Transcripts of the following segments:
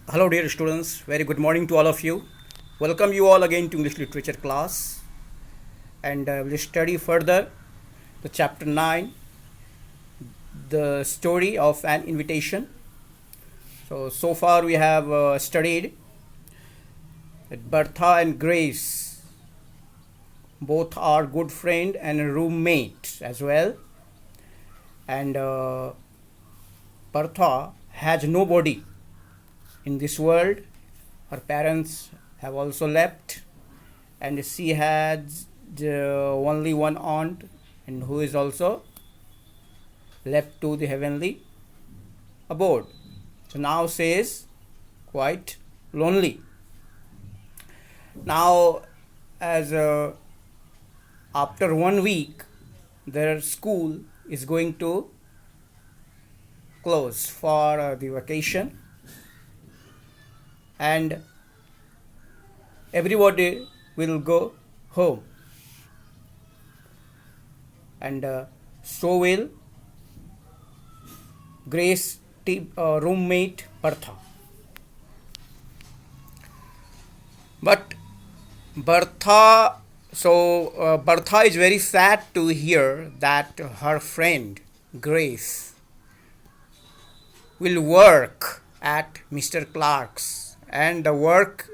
Hello, dear students. Very good morning to all of you. Welcome you all again to English literature class, and we'll study further the chapter 9, the story of an invitation. So far we have studied that Bertha and Grace both are good friend and roommate as well, and Bertha has nobody in this world. Her parents have also left, and she has only one aunt, and who is also left to the heavenly abode. So now she is quite lonely. Now, as after 1 week, their school is going to close for the vacation, and everybody will go home, and so will Grace roommate Bertha. But Bertha is very sad to hear that her friend Grace will work at Mr. Clark's, and the work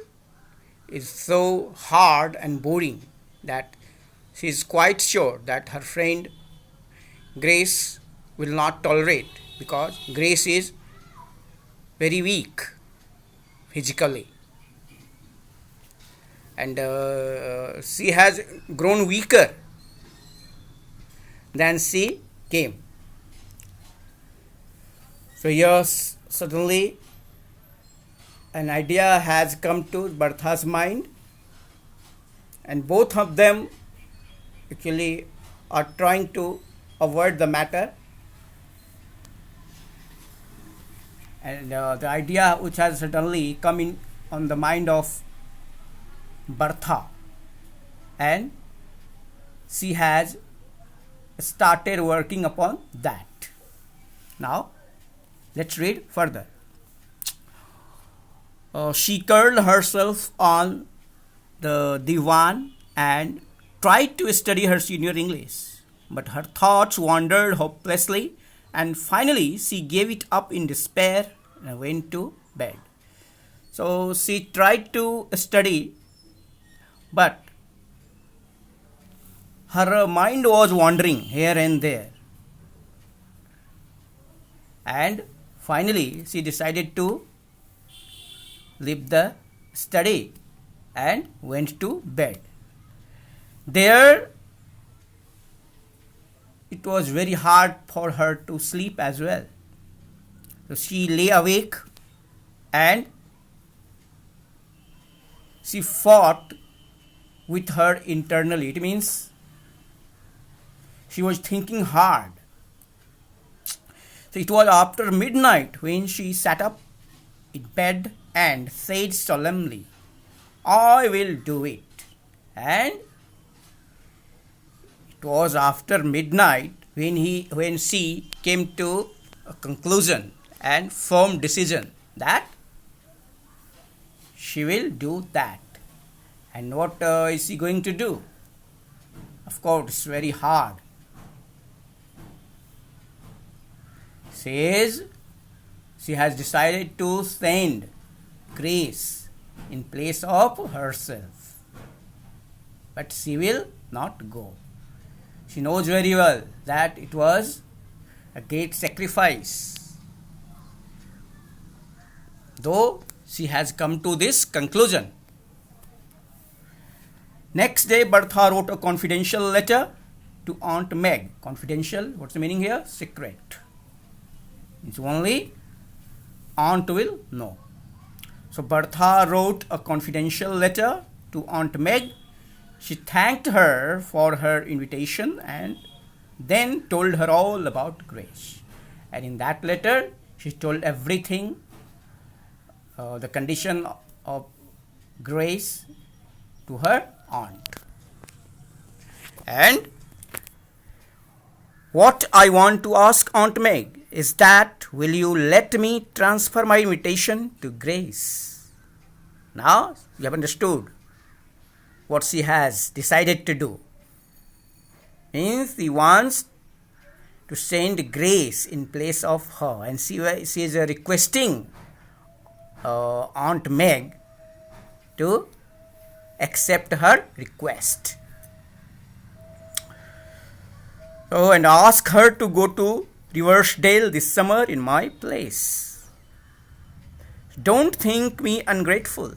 is so hard and boring that she is quite sure that her friend Grace will not tolerate, because Grace is very weak physically, and she has grown weaker than she came. So yes, suddenly an idea has come to Bertha's mind, and both of them actually are trying to avoid the matter. And the idea which has suddenly come in on the mind of Bertha, and she has started working upon that. Now, let's read further. She curled herself on the divan and tried to study her senior English, but her thoughts wandered hopelessly, and finally she gave it up in despair and went to bed. So she tried to study, but her mind was wandering here and there, and finally she decided to leave the study and went to bed. There it was very hard for her to sleep as well. So she lay awake, and she fought with her internally. It means she was thinking hard. So it was after midnight when she sat up in bed and said solemnly, "I will do it." And it was after midnight when she came to a conclusion and firm decision that she will do that. And what is she going to do? Of course, it's very hard. Says she has decided to send Grace in place of herself, but she will not go. She knows very well that it was a great sacrifice, though she has come to this conclusion. Next day, Bertha wrote a confidential letter to Aunt Meg. Confidential, what's the meaning here? Secret. It's only Aunt will know. So Bertha wrote a confidential letter to Aunt Meg. She thanked her for her invitation and then told her all about Grace. And in that letter, she told everything, the condition of Grace, to her aunt. And what I want to ask Aunt Meg is that will you let me transfer my invitation to Grace? Now you have understood what she has decided to do. Means he wants to send Grace in place of her, and she is requesting Aunt Meg to accept her request. So, and ask her to go to Riversdale this summer in my place. Don't think me ungrateful.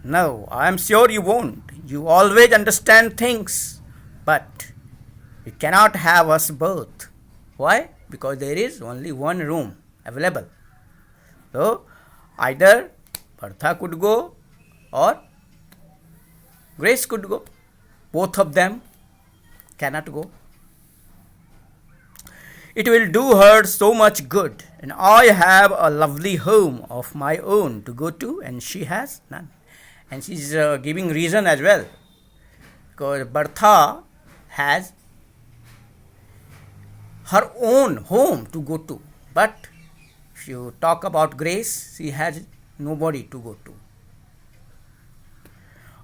No, I am sure you won't. You always understand things, but you cannot have us both. Why? Because there is only one room available. So, either Bertha could go or Grace could go. Both of them cannot go. It will do her so much good, and I have a lovely home of my own to go to, and she has none. And she is giving reason as well, because Bertha has her own home to go to, but if you talk about Grace, she has nobody to go to.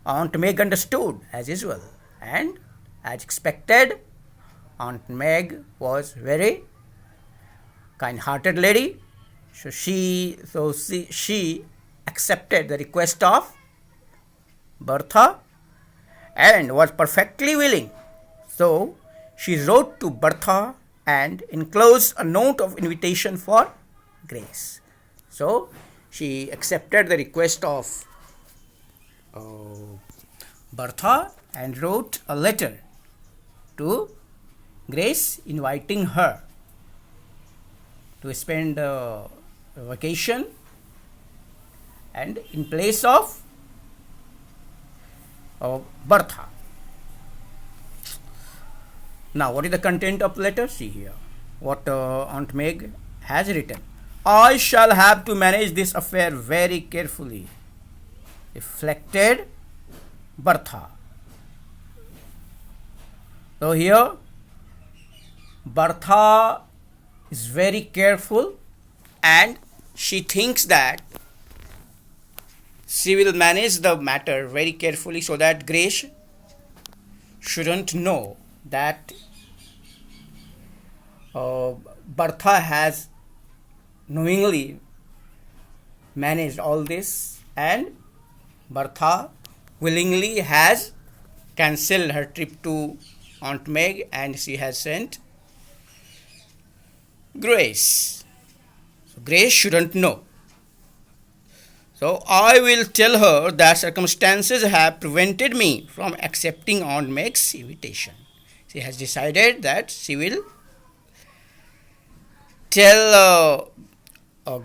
Aunt Meg understood as usual, and as expected, Aunt Meg was very kind-hearted lady, so she accepted the request of Bertha and was perfectly willing. So she wrote to Bertha and enclosed a note of invitation for Grace. So she accepted the request of Bertha and wrote a letter to Grace inviting her to spend a vacation and in place of Bertha. Now, what is the content of the letter? See here what Aunt Meg has written. I shall have to manage this affair very carefully. Reflected Bertha. So here Bertha is very careful, and she thinks that she will manage the matter very carefully so that Grace shouldn't know that Bertha has knowingly managed all this, and Bertha willingly has cancelled her trip to Aunt Meg, and she has sent Grace. So Grace shouldn't know. So I will tell her that circumstances have prevented me from accepting Aunt Meg's invitation. She has decided that she will tell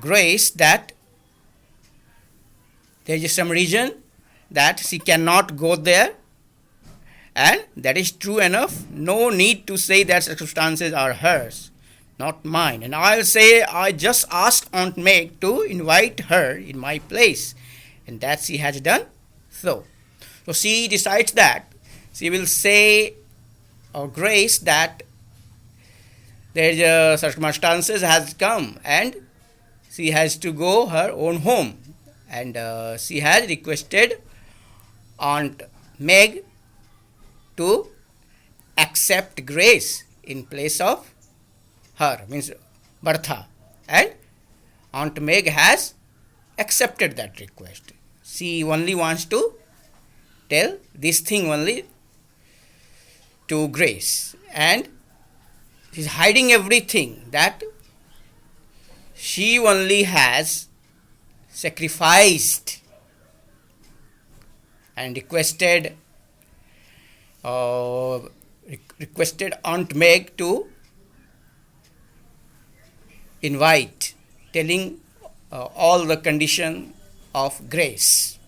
Grace that there is some reason that she cannot go there, and that is true enough. No need to say that circumstances are hers, not mine. And I'll say I just asked Aunt Meg to invite her in my place, and that she has done so. So she decides that she will say Grace that there circumstances has come and she has to go her own home, and she has requested Aunt Meg to accept Grace in place of her, means Bertha, and Aunt Meg has accepted that request. She only wants to tell this thing only to Grace, and she is hiding everything, that she only has sacrificed and requested Aunt Meg to invite, telling all the condition of Grace.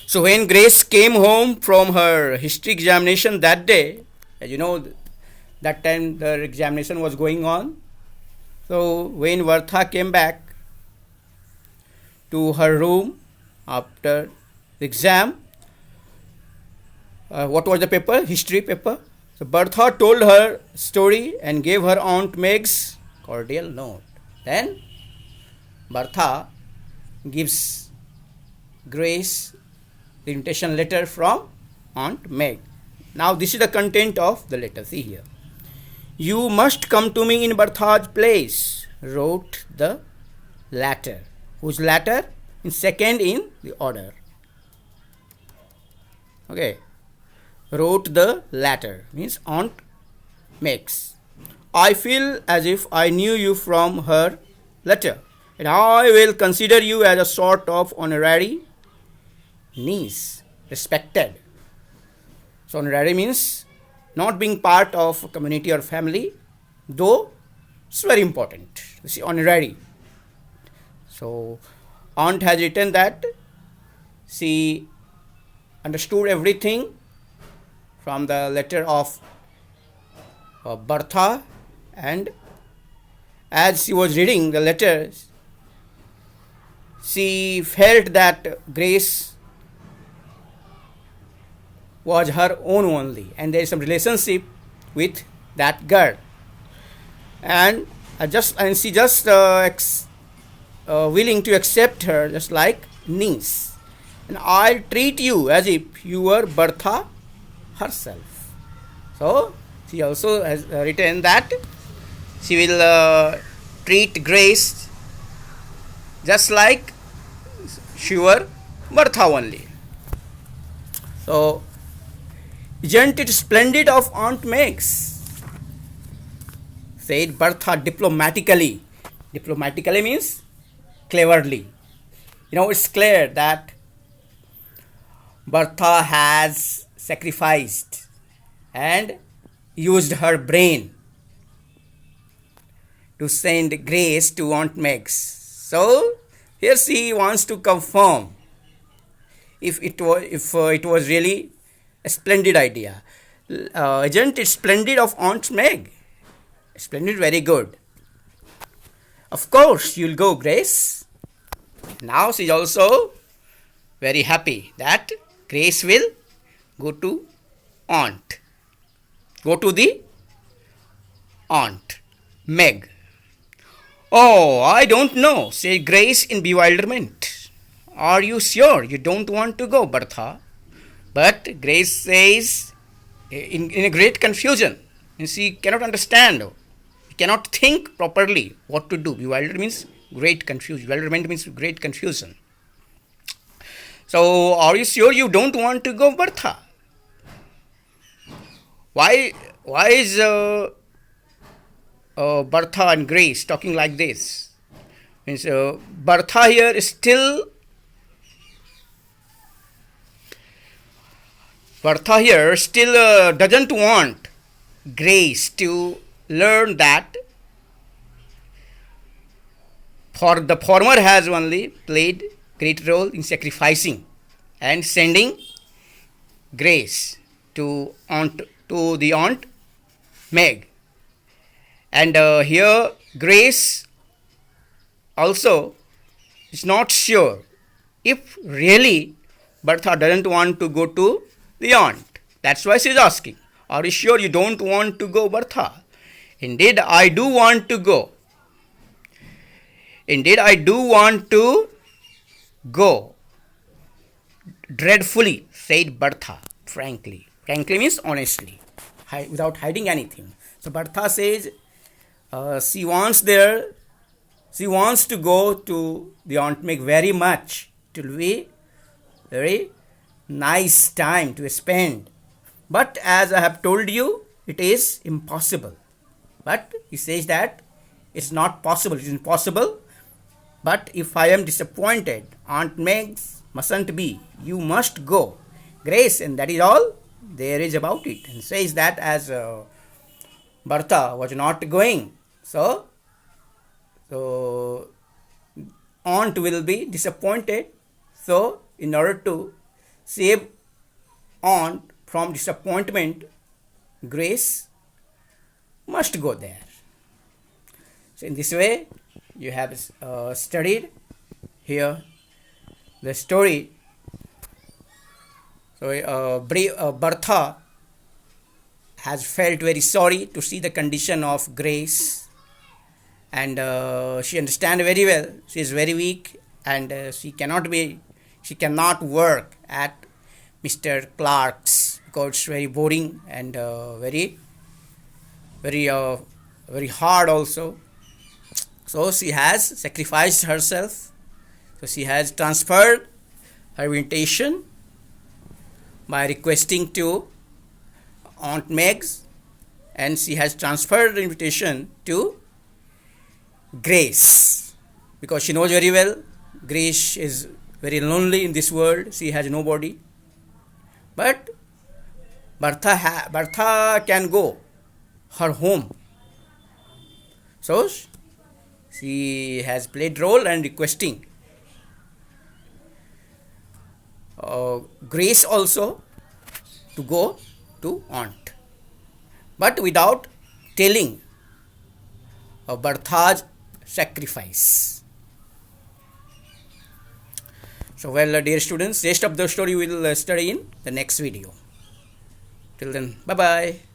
So when Grace came home from her history examination that day, as you know, that time the examination was going on. So when Bertha came back to her room after the exam, what was the paper? History paper. So Bertha told her story and gave her Aunt Meg's cordial note. Then Bertha gives Grace the invitation letter from Aunt Meg. Now this is the content of the letter. See here. You must come to me in Bertha's place, wrote the latter. Whose latter? In second in the order. Okay. Wrote the latter means Aunt Meg's. I feel as if I knew you from her letter, and I will consider you as a sort of honorary niece, respected. So honorary means not being part of a community or family, though it's very important. You see, honorary. So aunt has written that she understood everything from the letter of Bertha, and as she was reading the letter, she felt that Grace was her own only, and there is some relationship with that girl, and she just willing to accept her just like niece, and I'll treat you as if you were Bertha herself. So she also has written that she will treat Grace just like she were Bertha only. So, isn't it splendid of Aunt Meg's? Said Bertha diplomatically. Diplomatically means cleverly. It's clear that Bertha has sacrificed and used her brain to send Grace to Aunt Meg's. So here she wants to confirm if it was really a splendid idea. Isn't it splendid of Aunt Meg? Splendid, very good. Of course you'll go, Grace. Now she's also very happy that Grace will go to aunt. Go to the Aunt Meg. Oh, I don't know, said Grace in bewilderment. Are you sure you don't want to go, Bertha? But Grace says in a great confusion. And she cannot understand. She cannot think properly what to do. Bewilderment means great confusion. Bewilderment means great confusion. So, are you sure you don't want to go, Bertha? Why is Bertha and Grace talking like this? Means Bertha here still doesn't want Grace to learn that for the former has only played great role in sacrificing and sending Grace to the Aunt Meg. And here Grace also is not sure if really Bertha doesn't want to go to the aunt. That's why she is asking, are you sure you don't want to go, Bertha? Indeed, I do want to go. Indeed, I do want to go. Dreadfully, said Bertha, frankly. Frankly means honestly, without hiding anything. So Bertha says she wants to go to the Aunt Meg very much. It will be very nice time to spend. But as I have told you, it is impossible. But he says that it's not possible, it's impossible. But if I am disappointed, Aunt Meg mustn't be. You must go, Grace, and that is all there is about it. And says that as Bertha was not going, so aunt will be disappointed. So in order to save aunt from disappointment, Grace must go there. So in this way, you have studied here the story. So Bertha has felt very sorry to see the condition of Grace, and she understands very well. She is very weak, and she cannot work at Mr. Clark's because it's very boring and very hard also. So she has sacrificed herself. So she has transferred her invitation by requesting to Aunt Meg's, and she has transferred the invitation to Grace because she knows very well Grace is very lonely in this world. She has nobody. But Bertha can go her home. So she has played role and requesting Grace also to go to aunt, but without telling of Bertha's sacrifice. So well, dear students, rest of the story we will study in the next video. Till then, bye bye.